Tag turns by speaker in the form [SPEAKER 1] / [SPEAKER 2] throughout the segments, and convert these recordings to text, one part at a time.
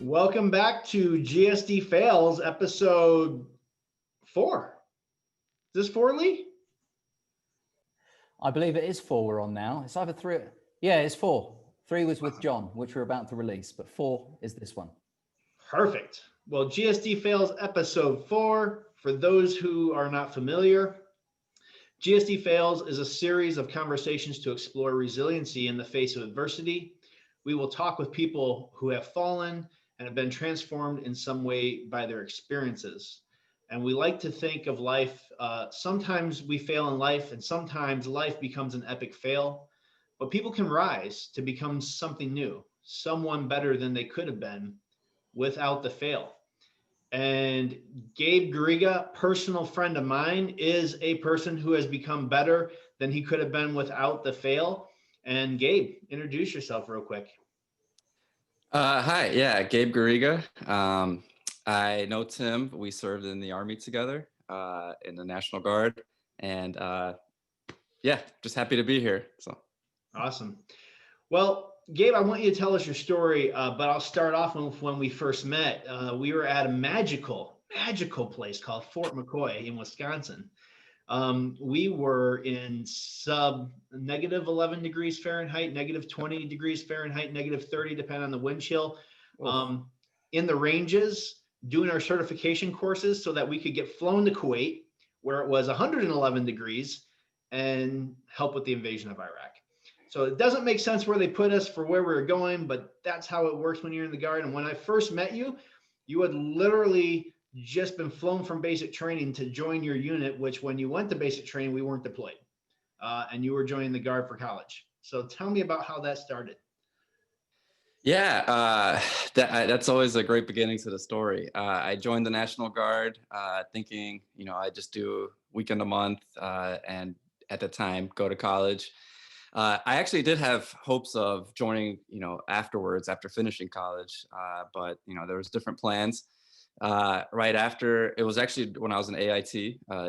[SPEAKER 1] Welcome back to GSD Fails, episode 4. Is this 4, Lee?
[SPEAKER 2] I believe it is 4 we're on now. It's either 3. Yeah, it's 4. 3 was with John, which we're about to release, but 4 is this one.
[SPEAKER 1] Perfect. Well, GSD Fails, episode 4. For those who are not familiar, GSD Fails is a series of conversations to explore resiliency in the face of adversity. We will talk with people who have fallen and have been transformed in some way by their experiences. And we like to think of life, sometimes we fail in life and sometimes life becomes an epic fail, but people can rise to become something new, someone better than they could have been without the fail. And Gabe Garriga, personal friend of mine, is a person who has become better than he could have been without the fail. And Gabe, introduce yourself real quick.
[SPEAKER 3] Hi, yeah, Gabe Garriga. I know Tim. We served in the Army together in the National Guard, and yeah, just happy to be here. So
[SPEAKER 1] awesome. Well, Gabe, I want you to tell us your story, but I'll start off when we first met. We were at a magical place called Fort McCoy in Wisconsin. We were in sub negative 11 degrees Fahrenheit, negative 20 degrees Fahrenheit, negative 30, depending on the wind chill, in the ranges, doing our certification courses so that we could get flown to Kuwait, where it was 111 degrees, and help with the invasion of Iraq. So it doesn't make sense where they put us for where we were going, but that's how it works when you're in the Guard. And when I first met you, you had literally just been flown from basic training to join your unit, which when you went to basic training, we weren't deployed, and you were joining the Guard for college. So tell me about how that started.
[SPEAKER 3] Yeah, that's always a great beginning to the story. I joined the National Guard thinking, I just do weekend a month and at the time go to college. I actually did have hopes of joining, afterwards after finishing college, but there was different plans. Right after, it was actually when I was in AIT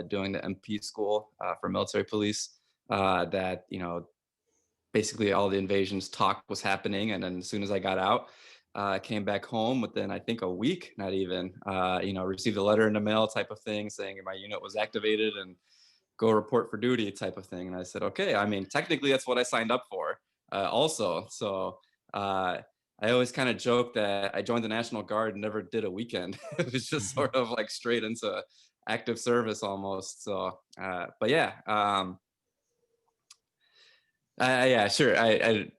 [SPEAKER 3] doing the MP school for military police that basically all the invasions talk was happening, and then as soon as I got out, I came back home within I think a week, not even, received a letter in the mail type of thing saying my unit was activated and go report for duty type of thing. And I said, okay, I mean, technically that's what I signed up for also. So I always kind of joke that I joined the National Guard and never did a weekend. It was just sort of like straight into active service almost. So, but yeah. Yeah, sure. I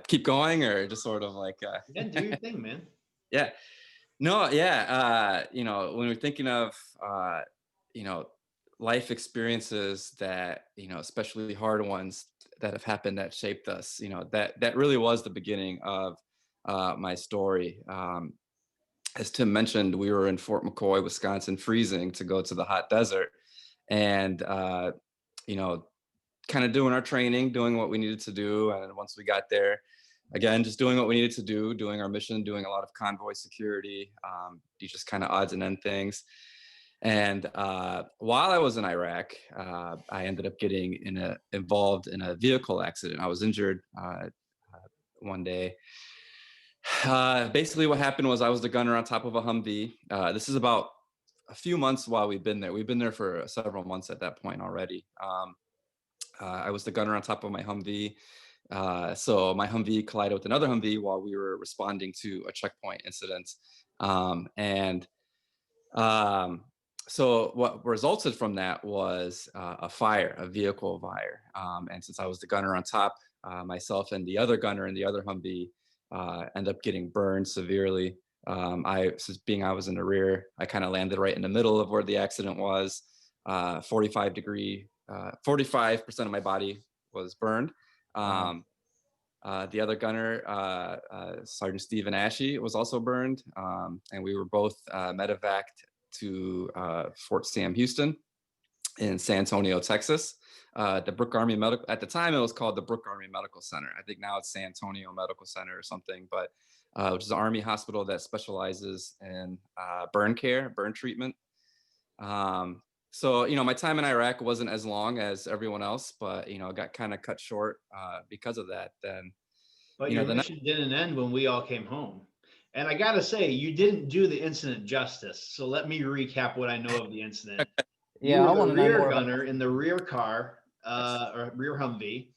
[SPEAKER 3] keep going or just sort of like.
[SPEAKER 1] Yeah, do your thing, man.
[SPEAKER 3] Yeah. No, yeah. When we're thinking of, life experiences that, especially hard ones that have happened that shaped us, that really was the beginning of my story. As Tim mentioned, we were in Fort McCoy, Wisconsin, freezing to go to the hot desert. And, kind of doing our training, doing what we needed to do. And once we got there, again, just doing what we needed to do, doing our mission, doing a lot of convoy security, just kind of odds and end things. And while I was in Iraq, I ended up getting involved in a vehicle accident. I was injured one day. Basically, what happened was I was the gunner on top of a Humvee. This is about a few months while we've been there. We've been there for several months at that point already. I was the gunner on top of my Humvee. So my Humvee collided with another Humvee while we were responding to a checkpoint incident. So what resulted from that was a fire, a vehicle fire. And since I was the gunner on top, myself and the other gunner in the other Humvee ended up getting burned severely. I was in the rear, I kind of landed right in the middle of where the accident was. 45% of my body was burned. The other gunner, Sergeant Stephen Ashey, was also burned. And we were both medevaced to Fort Sam Houston in San Antonio, Texas. The Brooke Army Medical, at the time it was called the Brooke Army Medical Center. I think now it's San Antonio Medical Center or something, but which is an Army hospital that specializes in burn care, burn treatment. So, my time in Iraq wasn't as long as everyone else, but, got kind of cut short because of that. Then,
[SPEAKER 1] but your mission didn't end when we all came home. And I gotta say, you didn't do the incident justice. So let me recap what I know of the incident. You
[SPEAKER 2] Yeah,
[SPEAKER 1] were
[SPEAKER 2] I
[SPEAKER 1] the
[SPEAKER 2] want to know
[SPEAKER 1] rear
[SPEAKER 2] more about.
[SPEAKER 1] gunner in the rear car,
[SPEAKER 3] Yes.
[SPEAKER 1] or rear Humvee.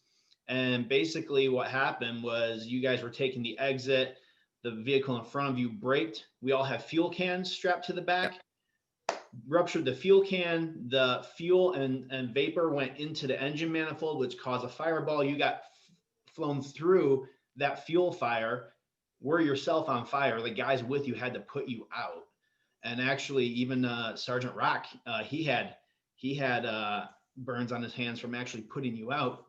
[SPEAKER 1] And basically what happened was you guys were taking the exit. The vehicle in front of you braked. We all have fuel cans strapped to the
[SPEAKER 3] Yep.
[SPEAKER 1] back. Ruptured the fuel can. The fuel and vapor went into the engine manifold, which caused a fireball. You got flown through that fuel fire, were yourself on fire. The guys with you had to put you out. And actually, even Sergeant Rock, he had burns on his hands from actually putting you out.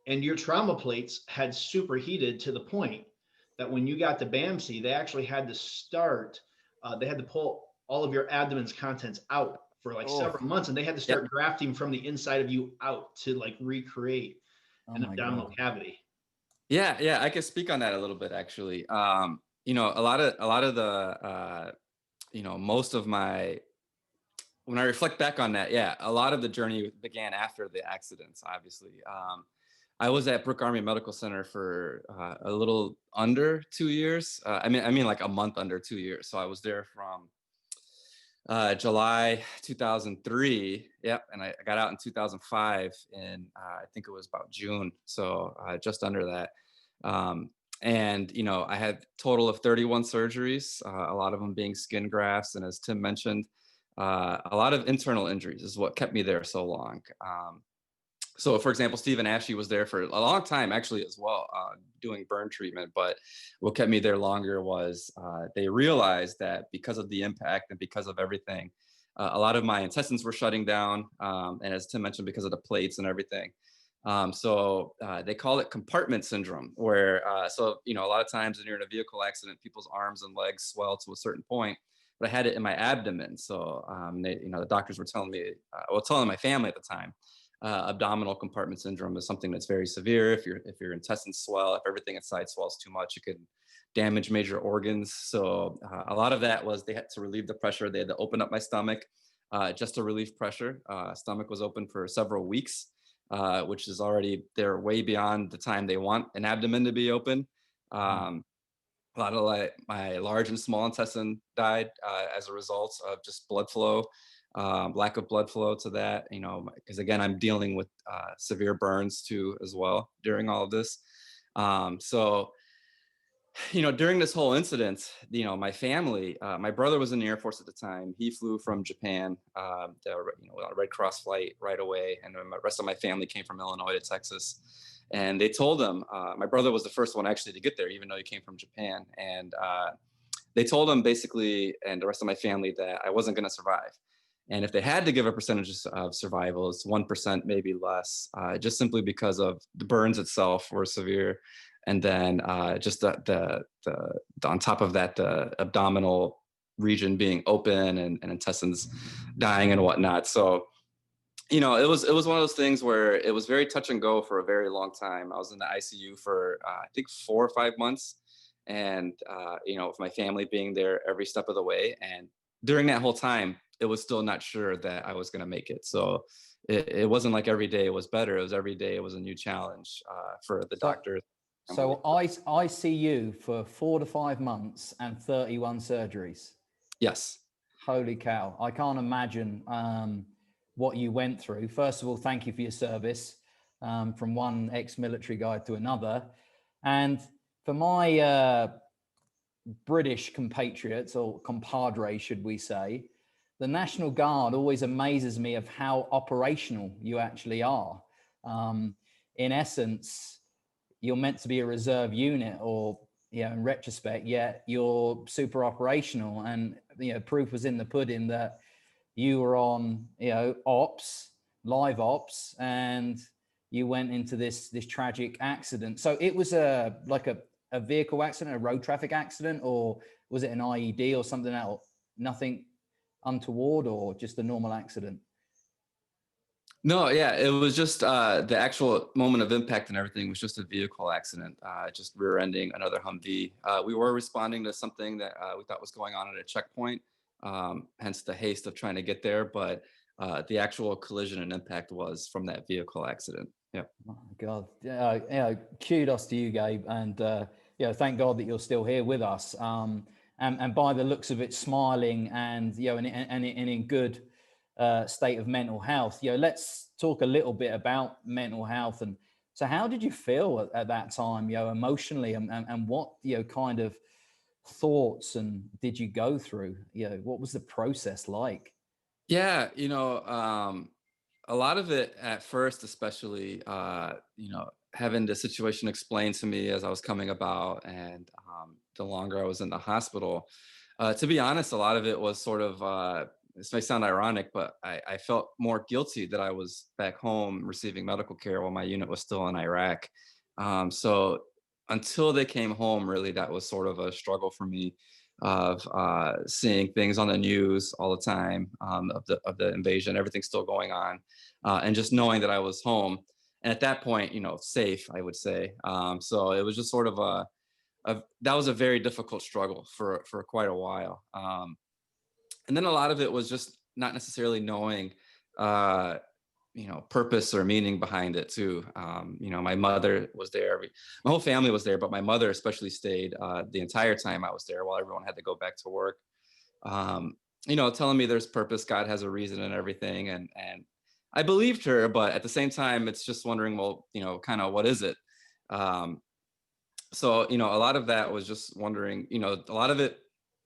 [SPEAKER 1] And your trauma plates had superheated to the point that when you got to BAMC, they actually had to start. They had to pull all of your abdomen's contents out for like
[SPEAKER 2] Oh,
[SPEAKER 1] several months, and they had to
[SPEAKER 3] Yep.
[SPEAKER 1] start grafting from the inside of you out to like recreate
[SPEAKER 2] oh
[SPEAKER 1] an
[SPEAKER 2] my
[SPEAKER 1] abdominal
[SPEAKER 2] God.
[SPEAKER 1] cavity.
[SPEAKER 3] Yeah, I can speak on that a little bit actually. A lot of the most of my when I reflect back on that, yeah, a lot of the journey began after the accidents, obviously. I was at Brooke Army Medical Center for a little under 2 years. I mean like a month under 2 years. So I was there from July 2003. Yep. And I got out in 2005 and I think it was about June. So just under that. Um, and, I had total of 31 surgeries, a lot of them being skin grafts. And as Tim mentioned, a lot of internal injuries is what kept me there so long. So, for example, Stephen Ashley was there for a long time, actually, as well, doing burn treatment. But what kept me there longer was they realized that because of the impact and because of everything, a lot of my intestines were shutting down. And as Tim mentioned, because of the plates and everything. So they call it compartment syndrome, where, a lot of times when you're in a vehicle accident, people's arms and legs swell to a certain point. But I had it in my abdomen. So, the doctors were telling me, telling my family at the time, abdominal compartment syndrome is something that's very severe. If your intestines swell, if everything inside swells too much, it could damage major organs. So a lot of that was they had to relieve the pressure. They had to open up my stomach just to relieve pressure. Stomach was open for several weeks, which is already they're way beyond the time they want an abdomen to be open. A lot of my large and small intestine died as a result of just blood flow, lack of blood flow to that, because again, I'm dealing with severe burns too, as well, during all of this. So, during this whole incident, my family, my brother was in the Air Force at the time. He flew from Japan, on a Red Cross flight right away. And then the rest of my family came from Illinois to Texas. And they told him, my brother was the first one actually to get there, even though he came from Japan. And they told him basically, and the rest of my family, that I wasn't going to survive. And if they had to give a percentage of survival, it's 1%, maybe less, just simply because of the burns itself were severe. And then just the on top of that, the abdominal region being open and intestines dying and whatnot. So, it was one of those things where it was very touch and go for a very long time. I was in the ICU for I think 4 or 5 months, and with my family being there every step of the way. And during that whole time, it was still not sure that I was going to make it. So it wasn't like every day it was better. It was every day it was a new challenge for the
[SPEAKER 2] So,
[SPEAKER 3] doctors.
[SPEAKER 2] so I see you for 4 to 5 months and 31 surgeries.
[SPEAKER 3] Yes.
[SPEAKER 2] Holy cow. I can't imagine what you went through. First of all, thank you for your service, from one ex-military guy to another. And for my British compatriots, or compadre, should we say, the National Guard always amazes me of how operational you actually are. In essence, you're meant to be a reserve unit, or in retrospect, yet you're super operational. And proof was in the pudding that you were on live ops, and you went into this tragic accident. So it was a vehicle accident, a road traffic accident, or was it an IED or something else? Nothing untoward, or just a normal accident?
[SPEAKER 3] No, yeah, it was just the actual moment of impact and everything was just a vehicle accident, just rear-ending another Humvee. We were responding to something that we thought was going on at a checkpoint, hence the haste of trying to get there. But the actual collision and impact was from that vehicle accident. Yeah.
[SPEAKER 2] Oh my God. Kudos to you, Gabe. And thank God that you're still here with us. And by the looks of it, smiling and, and in good state of mental health. Let's talk a little bit about mental health. And so how did you feel at that time, emotionally, and what, kind of thoughts and did you go through? What was the process like?
[SPEAKER 3] Yeah, a lot of it at first, especially, having the situation explained to me as I was coming about, and the longer I was in the hospital, to be honest, a lot of it was sort of, this may sound ironic, but I felt more guilty that I was back home receiving medical care while my unit was still in Iraq. So until they came home, really, that was sort of a struggle for me of seeing things on the news all the time, of the invasion, everything still going on, and just knowing that I was home. And at that point, safe, I would say. So it was just sort of that was a very difficult struggle for quite a while. And then a lot of it was just not necessarily knowing, uh, purpose or meaning behind it too. My mother was there. My whole family was there, but my mother especially stayed the entire time I was there while everyone had to go back to work. Um, Telling me there's purpose, God has a reason and everything. And I believed her, but at the same time, it's just wondering, well, kind of what is it? Um, so, a lot of that was just wondering, a lot of it,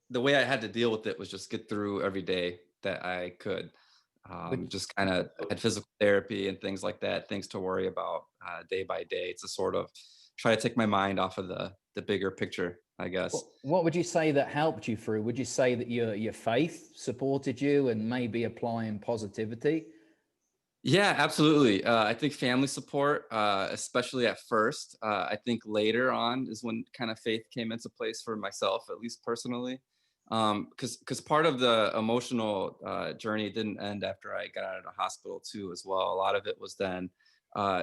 [SPEAKER 3] the way I had to deal with it was just get through every day that I could.
[SPEAKER 2] Which,
[SPEAKER 3] Just kind of had physical therapy and things like that, things to worry about day by day to sort of try to take my mind off of the bigger picture, I guess.
[SPEAKER 2] what would you say that helped you through? Would you say that your faith supported you and maybe applying positivity?
[SPEAKER 3] Yeah, absolutely. I think family support, especially at first. I think later on is when kind of faith came into place for myself, at least personally. Because part of the emotional journey didn't end after I got out of the hospital too, as well. A lot of it was then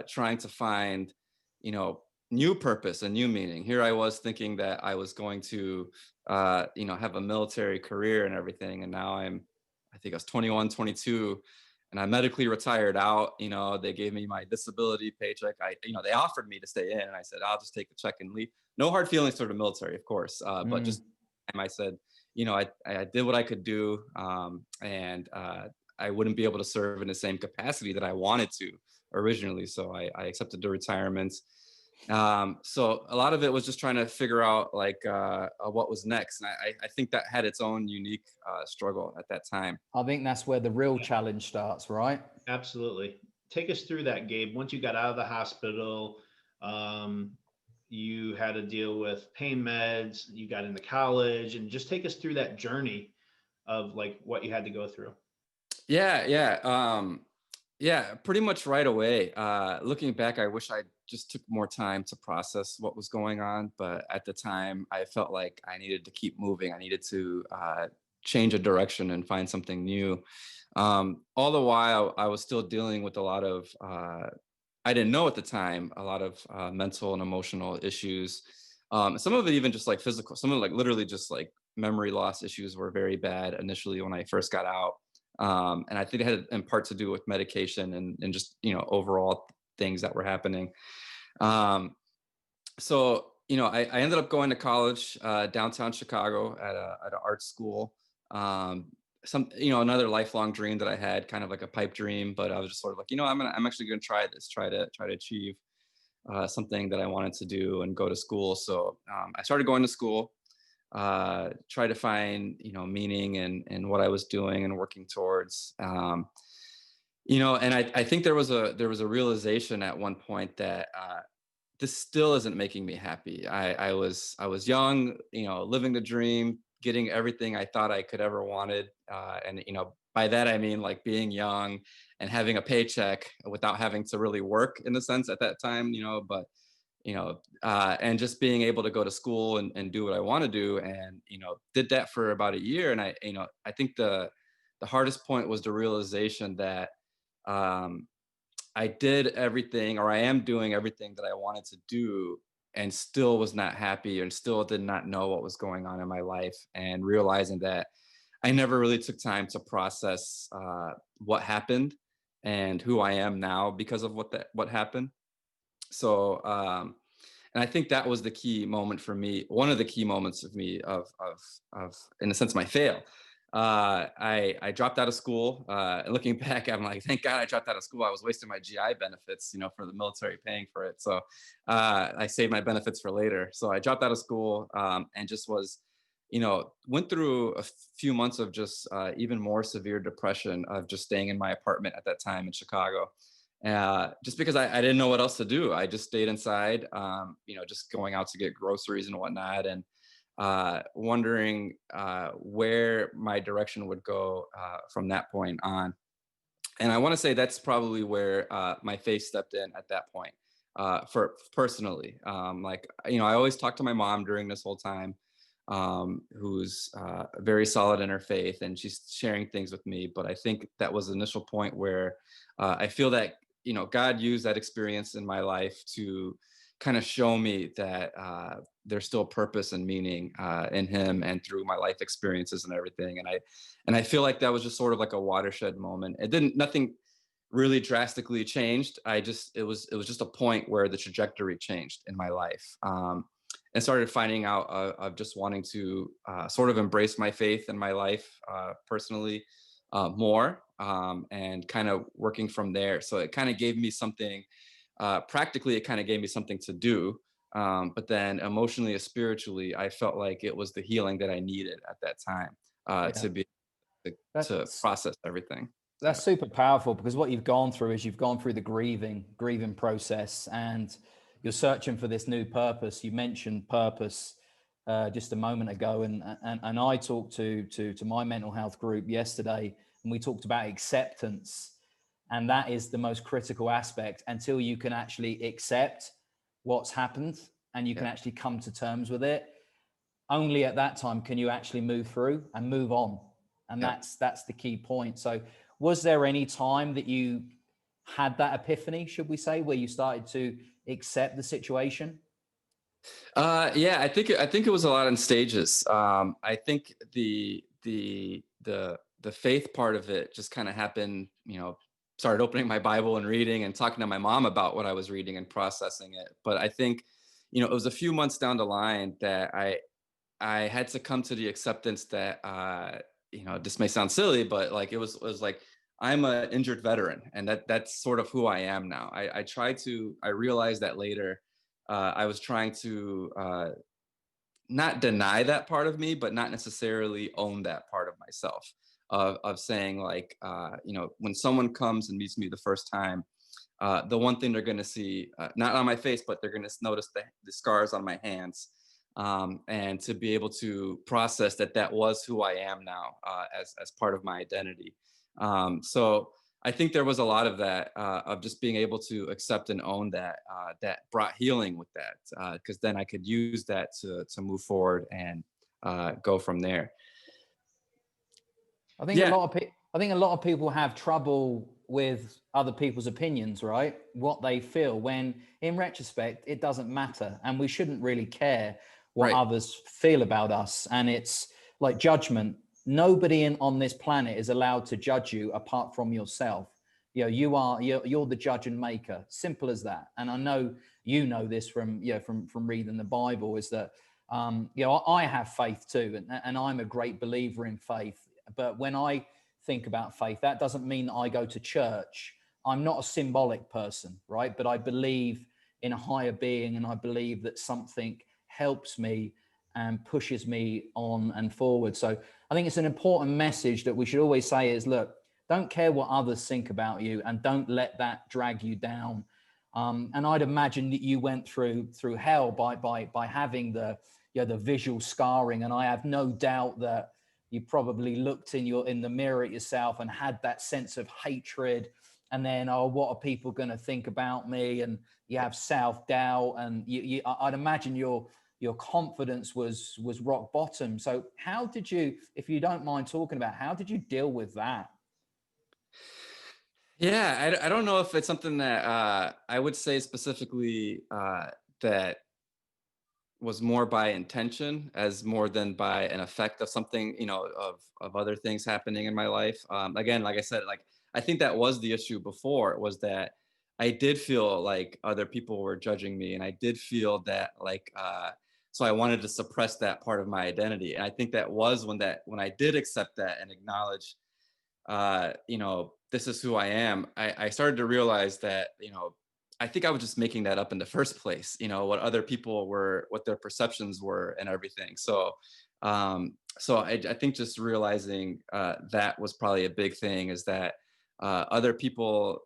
[SPEAKER 3] trying to find, you know, new purpose and new meaning. Here I was thinking that I was going to, have a military career and everything, and now I think I was 21, 22 and I medically retired out. They gave me my disability paycheck. They offered me to stay in, and I said, I'll just take the check and leave. No hard feelings toward the military, of course, but
[SPEAKER 2] Mm.
[SPEAKER 3] just I said, I did what I could do, and I wouldn't be able to serve in the same capacity that I wanted to originally. So I accepted the retirement. So a lot of it was just trying to figure out like what was next, and I think that had its own unique struggle at that time.
[SPEAKER 2] I think that's where the real challenge starts, right?
[SPEAKER 1] Absolutely. Take us through that, Gabe. Once you got out of the hospital, um, you had to deal with pain meds, you got into college, and just take us through that journey of like what you had to go through.
[SPEAKER 3] Yeah, pretty much right away. Looking back, I wish I just took more time to process what was going on. But at the time, I felt like I needed to keep moving. I needed to change a direction and find something new. All the while, I was still dealing with a lot of, I didn't know at the time, a lot of mental and emotional issues. Some of it even just like physical, some of it like literally just like memory loss issues were very bad initially when I first got out. And I think it had in part to do with medication and just, overall things that were happening. Um, I ended up going to college downtown Chicago at an art school. Um, another lifelong dream that I had, kind of like a pipe dream, but I was just sort of like, I'm actually going to try this, try to achieve something that I wanted to do and go to school. So I started going to school, try to find, meaning in what I was doing and working towards. And I think there was a realization at one point that this still isn't making me happy. I was young, living the dream, getting everything I thought I could ever wanted, and by that I mean like being young and having a paycheck without having to really work in a sense at that time, but and just being able to go to school and do what I want to do, and did that for about a year. And I think the hardest point was the realization that um, I did everything, or I am doing everything that I wanted to do, and still was not happy, and still did not know what was going on in my life, and realizing that I never really took time to process what happened and who I am now because of what happened. So, And I think that was the key moment for me. One of the key moments of me of in a sense, my fail. I dropped out of school. And looking back, I'm like, thank God I dropped out of school. I was wasting my GI benefits, for the military paying for it. So I saved my benefits for later. So I dropped out of school, and just was, went through a few months of just even more severe depression of just staying in my apartment at that time in Chicago. Just because I didn't know what else to do. I just stayed inside, just going out to get groceries and whatnot, and wondering where my direction would go from that point on. And I want to say that's probably where my faith stepped in at that point, for personally. I always talk to my mom during this whole time, who's very solid in her faith, and she's sharing things with me. But I think that was the initial point where I feel that, God used that experience in my life to kind of show me that there's still purpose and meaning in Him and through my life experiences and everything. And I feel like that was just sort of like a watershed moment. Nothing really drastically changed. It was just a point where the trajectory changed in my life. And started finding out of just wanting to sort of embrace my faith in my life personally more, and kind of working from there. So it kind of gave me something, practically, it kind of gave me something to do. But then emotionally or spiritually, I felt like it was the healing that I needed at that time,
[SPEAKER 2] Yeah.
[SPEAKER 3] to be to
[SPEAKER 2] That's
[SPEAKER 3] process everything.
[SPEAKER 2] that's super powerful, because what you've gone through is you've gone through the grieving process, and you're searching for this new purpose. You mentioned purpose just a moment ago, and I talked to my mental health group yesterday, and we talked about acceptance, and that is the most critical aspect. Until you can actually accept what's happened and you can
[SPEAKER 3] Yeah.
[SPEAKER 2] actually come to terms with it, only at that time can you actually move through and move on. And
[SPEAKER 3] Yeah.
[SPEAKER 2] that's the key point. So was there any time that you had that epiphany, should we say, where you started to accept the situation?
[SPEAKER 3] Yeah, I think it was a lot in stages. I think the faith part of it just kind of happened. Started opening my Bible and reading and talking to my mom about what I was reading and processing it. But I think, it was a few months down the line that I had to come to the acceptance that this may sound silly, but like it was like I'm an injured veteran, and that's sort of who I am now. I realized that later. I was trying to not deny that part of me, but not necessarily own that part of myself. Of saying like, when someone comes and meets me the first time, the one thing they're going to see, not on my face, but they're going to notice the scars on my hands, and to be able to process that was who I am now, as part of my identity. So I think there was a lot of that, of just being able to accept and own that, that brought healing with that, because then I could use that to move forward and go from there.
[SPEAKER 2] I think a
[SPEAKER 3] Yeah,
[SPEAKER 2] lot of I think a lot of people have trouble with other people's opinions, right? What they feel, when in retrospect it doesn't matter, and we shouldn't really care what
[SPEAKER 3] right.
[SPEAKER 2] others feel about us. And it's like judgment. Nobody on this planet is allowed to judge you apart from yourself. You're the judge and maker. Simple as that. And I know you know this from reading the Bible, is that I have faith too, and I'm a great believer in faith. But when I think about faith, that doesn't mean that I go to church. I'm not a symbolic person, right? But I believe in a higher being, and I believe that something helps me and pushes me on and forward. So I think it's an important message that we should always say is, look, don't care what others think about you, and don't let that drag you down. And I'd imagine that you went through hell by having the visual scarring, and I have no doubt that you probably looked in the mirror at yourself and had that sense of hatred, and then, oh, what are people going to think about me? And you have self-doubt, and I'd imagine your confidence was rock bottom. So how did you, if you don't mind talking about, how did you deal with that?
[SPEAKER 3] Yeah, I don't know if it's something that I would say specifically that was more by intention as more than by an effect of something, of other things happening in my life. Again, like I said, like I think that was the issue before, was that I did feel like other people were judging me, and I did feel that like so I wanted to suppress that part of my identity. And I think that was when I did accept that and acknowledge this is who I am, I started to realize that, I think I was just making that up in the first place, what other people were, what their perceptions were and everything. So I think just realizing that was probably a big thing, is that other people,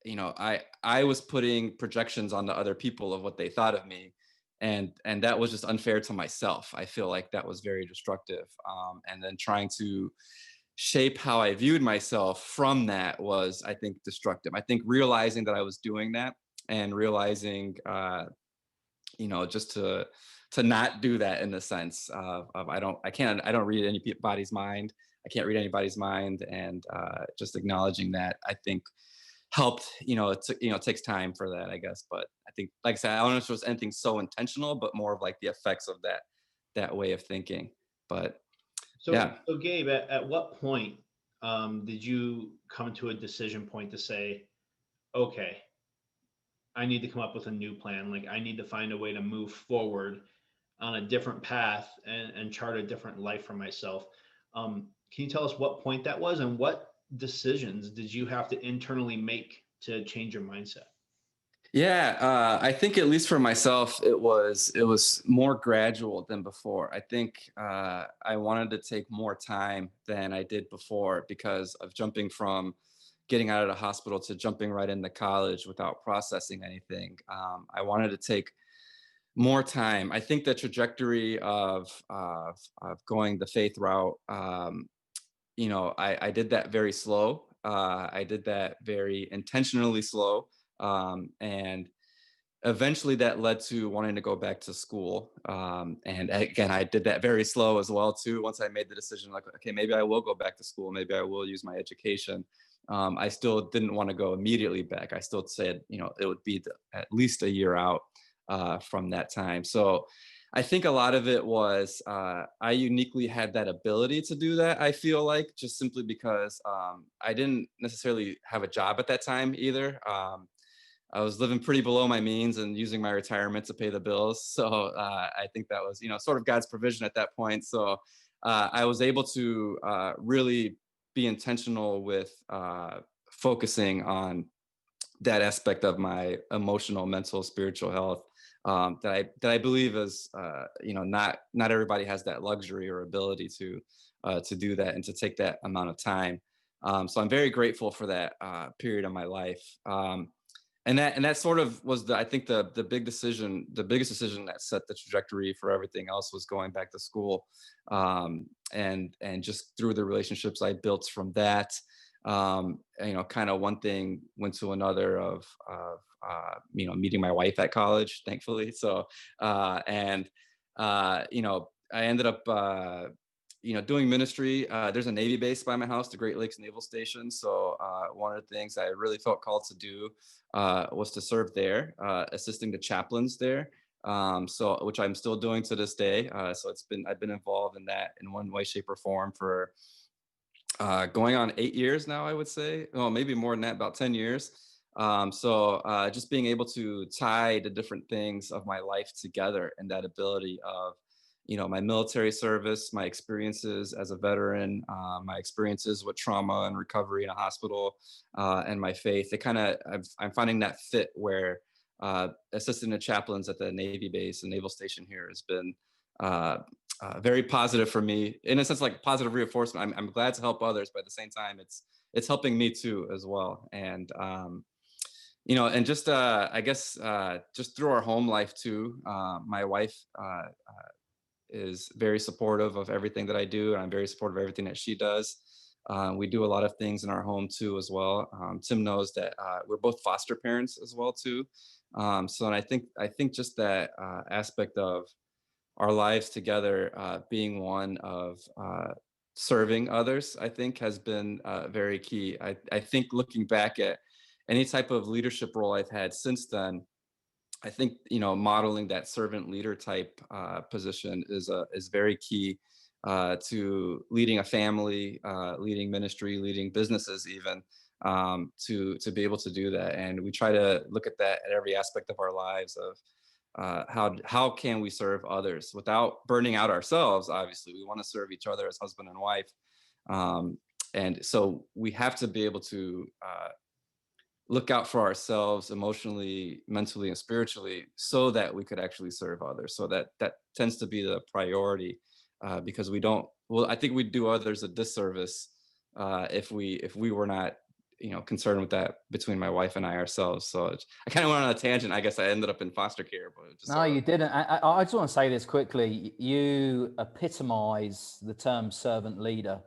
[SPEAKER 3] I was putting projections on the other people of what they thought of me. And that was just unfair to myself. I feel like that was very destructive. And then trying to shape how I viewed myself from that was, I think, destructive. I think realizing that I was doing that, and realizing, just to not do that, in the sense of I don't read anybody's mind. I can't read anybody's mind, and just acknowledging that, I think, helped. It takes time for that, I guess. But I think, like I said, I don't know if it was anything so intentional, but more of like the effects of that way of thinking. But
[SPEAKER 1] So,
[SPEAKER 3] yeah.
[SPEAKER 1] so Gabe, at what point did you come to a decision point to say, okay, I need to come up with a new plan. Like I need to find a way to move forward on a different path and chart a different life for myself. Can you tell us what point that was and what decisions did you have to internally make to change your mindset?
[SPEAKER 3] Yeah, I think, at least for myself, it was more gradual than before. I think I wanted to take more time than I did before, because of jumping from getting out of the hospital to jumping right into college without processing anything. I wanted to take more time. I think the trajectory of going the faith route, I did that very slow. I did that very intentionally slow. And eventually that led to wanting to go back to school. And again, I did that very slow as well too. Once I made the decision, like, okay, maybe I will go back to school. Maybe I will use my education. I still didn't want to go immediately back. I still said, it would be at least a year out from that time. So I think a lot of it was I uniquely had that ability to do that. I feel like, just simply because I didn't necessarily have a job at that time either. I was living pretty below my means and using my retirement to pay the bills. So I think that was, sort of God's provision at that point. So I was able to really be intentional with focusing on that aspect of my emotional, mental, spiritual health, that I believe is, not everybody has that luxury or ability to do that and to take that amount of time. So I'm very grateful for that period of my life. And that sort of was I think the biggest decision that set the trajectory for everything else, was going back to school. And just through the relationships I built from that, kind of one thing went to another of meeting my wife at college, thankfully. So and I ended up doing ministry. There's a Navy base by my house, the Great Lakes Naval Station. So one of the things I really felt called to do was to serve there, assisting the chaplains there. So which I'm still doing to this day. So I've been involved in that in one way, shape, or form for going on 8 years now, I would say. Well, maybe more than that, about 10 years. So just being able to tie the different things of my life together, and that ability of, my military service, my experiences as a veteran, my experiences with trauma and recovery in a hospital, and my faith. I'm finding that fit where assisting the chaplains at the Navy base and naval station here has been uh, very positive for me, in a sense, like positive reinforcement. I'm glad to help others, but at the same time, it's helping me too as well. And and just I guess just through our home life too. My wife is very supportive of everything that I do, and I'm very supportive of everything that she does. We do a lot of things in our home too, as well. Tim knows that we're both foster parents as well too. And I think just that aspect of our lives together, being one of serving others, I think has been very key. I think looking back at any type of leadership role I've had since then, I think, modeling that servant leader type position is very key to leading a family, leading ministry, leading businesses even. to be able to do that. And we try to look at that at every aspect of our lives of how can we serve others without burning out ourselves. Obviously, we want to serve each other as husband and wife, and so we have to be able to look out for ourselves emotionally, mentally, and spiritually, so that we could actually serve others. So that tends to be the priority, because we don't. Well, I think we'd do others a disservice if we were not, concerned with that between my wife and I ourselves. So I kind of went on a tangent. I guess I ended up in foster care, but just
[SPEAKER 2] No, you didn't. I just want to say this quickly. You epitomize the term servant leader,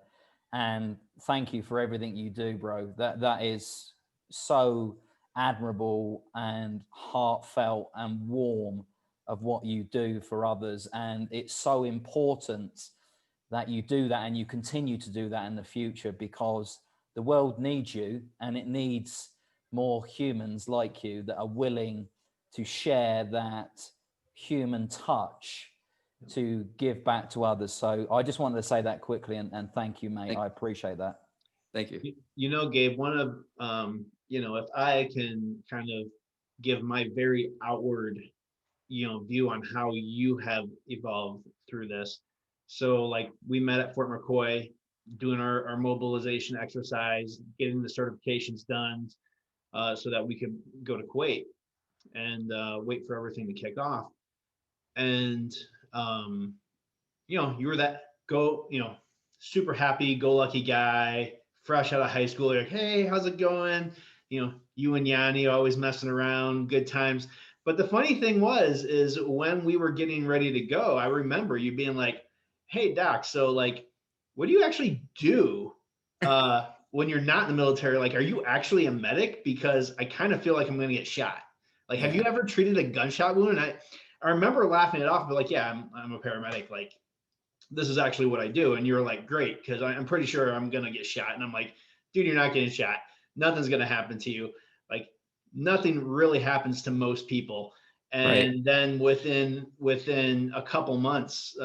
[SPEAKER 2] and thank you for everything you do, bro. That is so admirable and heartfelt and warm of what you do for others, and it's so important that you do that and you continue to do that in the future, because the world needs you, and it needs more humans like you that are willing to share that human touch to give back to others. So I just wanted to say that quickly, and thank you, mate. I appreciate that.
[SPEAKER 3] Thank you.
[SPEAKER 1] Gabe, one of, if I can kind of give my very outward, view on how you have evolved through this. So like we met at Fort McCoy, doing our mobilization exercise, getting the certifications done, so that we could go to Kuwait and wait for everything to kick off. And you were that super happy go lucky guy, fresh out of high school. You're like, hey, how's it going? You and Yanni always messing around, good times. But the funny thing is when we were getting ready to go, I remember you being like, hey, Doc, so like, what do you actually do when you're not in the military? Like, are you actually a medic? Because I kind of feel like I'm going to get shot. Like, have you ever treated a gunshot wound? And I remember laughing it off, but like, yeah, I'm a paramedic. Like, this is actually what I do. And you're like, great, because I'm pretty sure I'm going to get shot. And I'm like, dude, you're not getting shot. Nothing's going to happen to you. Like, nothing really happens to most people. And then within a couple months,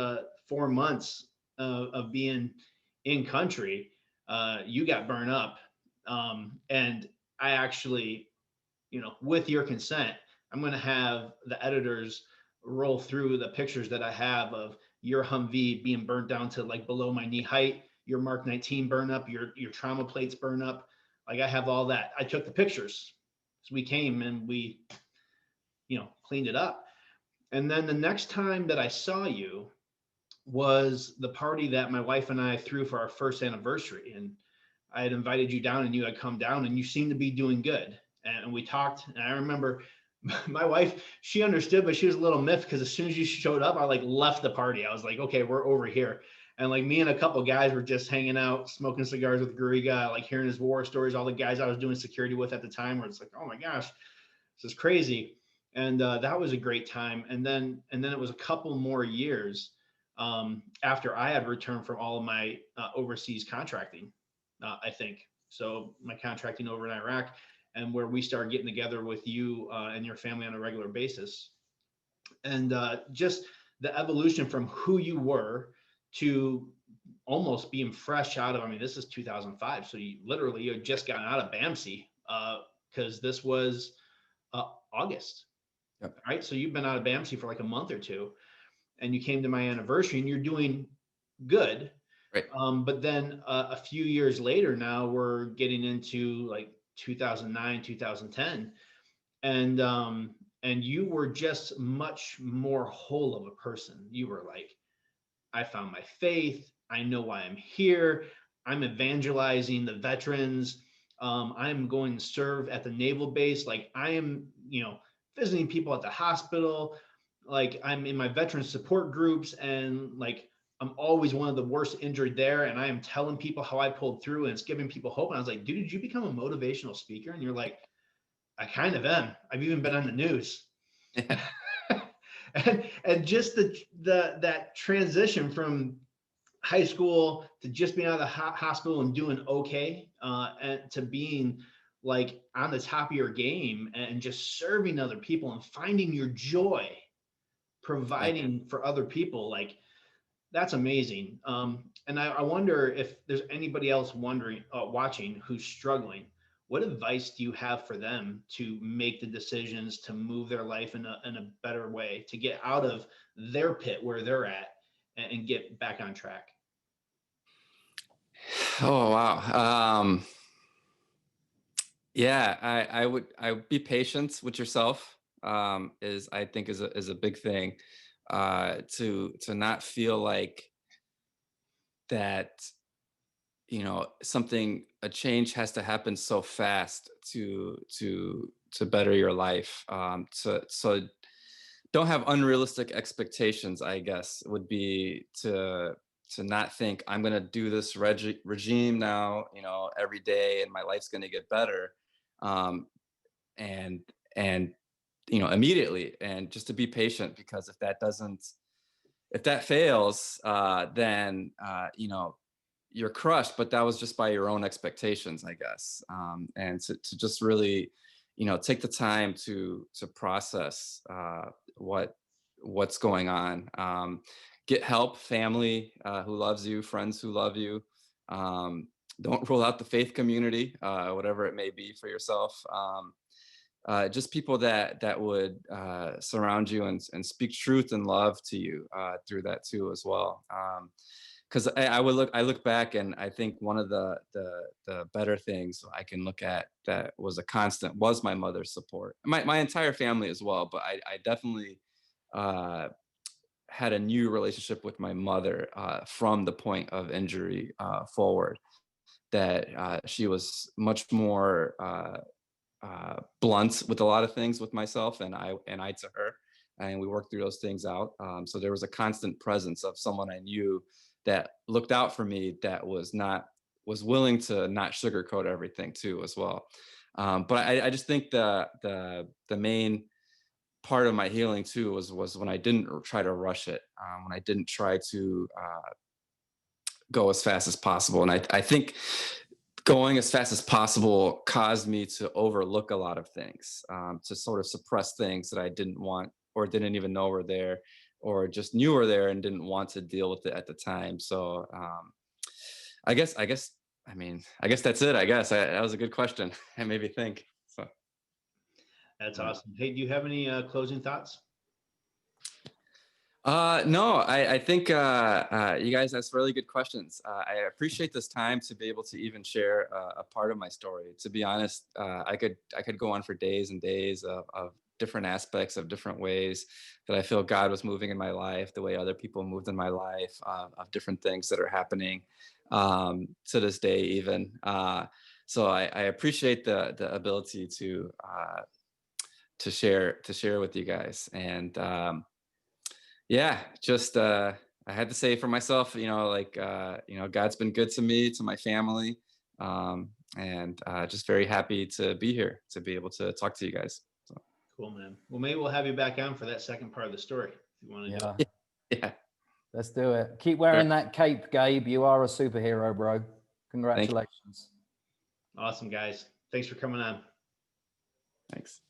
[SPEAKER 1] 4 months of being in country, you got burned up. And I actually, with your consent, I'm going to have the editors roll through the pictures that I have of your Humvee being burnt down to like below my knee height, your Mark 19 burn up, your trauma plates burn up. Like I have all that. I took the pictures. So we came and we, cleaned it up. And then the next time that I saw you was the party that my wife and I threw for our first anniversary. And I had invited you down and you had come down and you seemed to be doing good. And we talked, and I remember my wife, she understood, but she was a little miffed because as soon as you showed up, I like left the party. I was like, okay, we're over here. And like me and a couple of guys were just hanging out, smoking cigars with Garriga, like hearing his war stories, all the guys I was doing security with at the time, where it's like, oh my gosh, this is crazy. And that was a great time. And then it was a couple more years after I had returned from all of my overseas contracting, I think. So my contracting over in Iraq, and where we started getting together with you and your family on a regular basis. And just the evolution from who you were to almost being fresh out of, I mean, this is 2005. So you had just gotten out of BAMC because this was August, right? So you've been out of BAMC for like a month or two, and you came to my anniversary and you're doing good.
[SPEAKER 3] Right.
[SPEAKER 1] But then a few years later, now we're getting into like 2009, 2010. And you were just much more whole of a person. You were like, I found my faith. I know why I'm here. I'm evangelizing the veterans. I'm going to serve at the naval base. Like I am, visiting people at the hospital. Like I'm in my veteran support groups, and like I'm always one of the worst injured there. And I am telling people how I pulled through, and it's giving people hope. And I was like, dude, did you become a motivational speaker? And you're like, I kind of am. I've even been on the news. and just that transition from high school to just being out of the hospital and doing okay, and to being like on the top of your game and just serving other people and finding your joy, providing for other people, like that's amazing. And I wonder if there's anybody else watching who's struggling. what advice do you have for them to make the decisions to move their life in a better way, to get out of their pit where they're at and get back on track?
[SPEAKER 3] Oh, wow. Yeah, I would be patient with yourself. Is I think is a big thing. To not feel like that, a change has to happen so fast to better your life. So don't have unrealistic expectations, I guess, would be to not think I'm going to do this regime now, every day, and my life's going to get better. Um, and and immediately, and just to be patient, because if that fails, then you're crushed, but that was just by your own expectations, I guess. And to just really, take the time to process what's going on. Get help, family who loves you, friends who love you. Um, don't rule out the faith community, whatever it may be for yourself. Just people that would surround you and speak truth and love to you through that too as well. Because I look back, and I think one of the better things I can look at that was a constant was my mother's support. My entire family as well, but I definitely uh, had a new relationship with my mother from the point of injury forward. That she was much more blunt with a lot of things with myself, and I to her, and we worked through those things out. So there was a constant presence of someone I knew that looked out for me, that was willing to not sugarcoat everything too as well. But I just think the main part of my healing too was when I didn't try to rush it, when I didn't try to go as fast as possible. And I think going as fast as possible caused me to overlook a lot of things, to sort of suppress things that I didn't want or didn't even know were there, or just knew were there and didn't want to deal with it at the time. So I guess that's it. I guess that was a good question. It made me think. So
[SPEAKER 1] That's awesome. Hey, do you have any closing thoughts?
[SPEAKER 3] no, I think you guys asked really good questions. I appreciate this time to be able to even share a part of my story. To be honest, I could go on for days and days of different aspects of different ways that I feel God was moving in my life, the way other people moved in my life, of different things that are happening to this day, even. So I appreciate the ability to share with you guys. And yeah, just I had to say for myself, God's been good to me, to my family, and just very happy to be here, to be able to talk to you guys. So,
[SPEAKER 1] Cool, man. Well, maybe we'll have you back on for that second part of the story if you want to do it.
[SPEAKER 3] yeah,
[SPEAKER 2] Let's do it. Keep wearing that cape, Gabe. You are a superhero, bro. Congratulations.
[SPEAKER 1] Awesome, guys. Thanks for coming on.
[SPEAKER 3] Thanks.